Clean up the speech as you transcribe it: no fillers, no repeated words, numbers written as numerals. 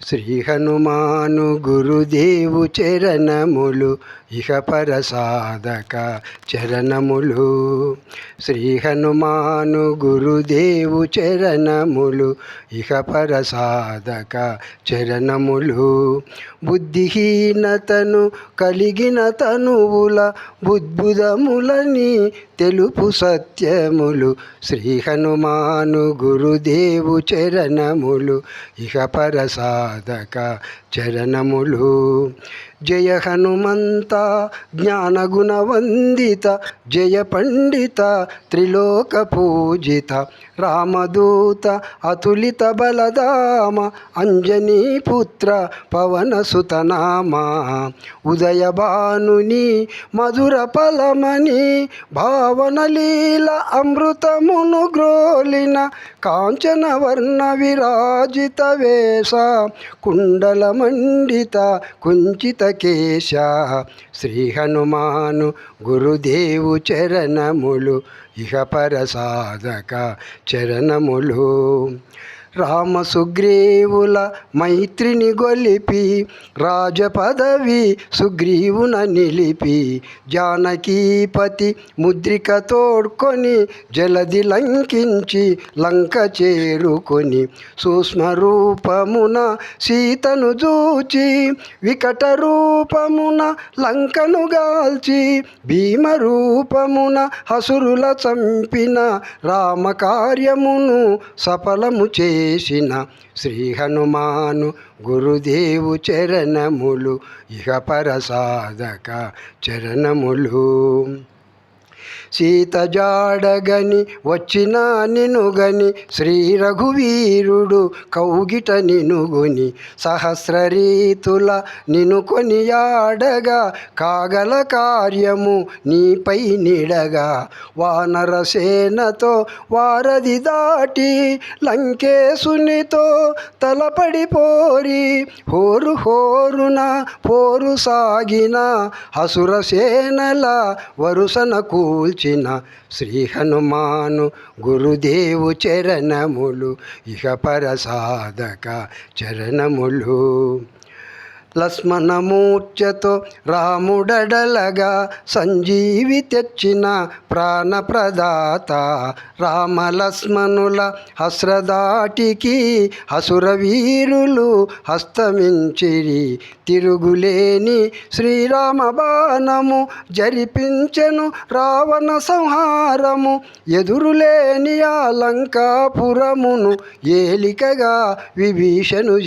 శ్రీ హనుమాను గురుదేవు చరణములు ఇహపర సాధక చరణములు. శ్రీ హనుమాను గురుదేవు చరణములు ఇహపర సాధక చరణములు. బుద్ధిహీనతను కలిగిన తనువుల బుద్భుదములని తెలుపు సత్యములు. శ్రీ హనుమాను గురుదేవు చరణములు ఇహపర సాధక చరణములు. జయ హనుమంత జ్ఞానగుణవందిత జయ పండిత త్రిలోక పూజిత రామదూత అతులిత బలదామ అంజనీ పుత్ర పవన సుతనామ. ఉదయభానుని మధుర ఫలమని భావనలీల అమృతమును గ్రోలిన కాంచన వర్ణ విరాజిత వేష కుండల మండిత కుంచిత కేశ. శ్రీ హనుమాను గురుదేవు చరణములు ఇహపర సాధక చరణములు. రామ సుగ్రీవుల మైత్రిని గొలిపి రాజపదవి సుగ్రీవున నిలిపి జానకీపతి ముద్రిక తోడ్కొని జలది లంకించి లంక చేరుకొని సూక్ష్మరూపమున సీతను చూచి వికట రూపమున లంకను గాల్చి భీమరూపమున హసురుల చంపిన రామకార్యమును సఫలము చేసిన శ్రీ హనుమాను గురుదేవు చరణములు ఇహపర సాధక చరణములు. సీత జాడగని వచ్చిన నినుగని శ్రీ రఘువీరుడు కౌగిట నినుగొని సహస్ర రీతుల నిను కొనియాడగా కాగల కార్యము నీపై నిడగా. వానరసేనతో వారధి దాటి లంకేశునితో తలపడి పోరి హోరు హోరున పోరు సాగిన హసురసేనల వరుసన కూల్చిన శ్రీ హనుమాను గురుదేవు చరణములు ఇహపర సాధక చరణములు. లక్ష్మణమూర్ఛతో రాముడడలగా సంజీవి తెచ్చిన ప్రాణప్రదాత రామలక్ష్మణుల హస్రదాటికి హసుర వీరులు హస్తమించిరి. తిరుగులేని శ్రీరామ బాణము జరిపించెను రావణ సంహారము. ఎదురులేని ఆ లంకాపురమును ఏలికగా విభీషణు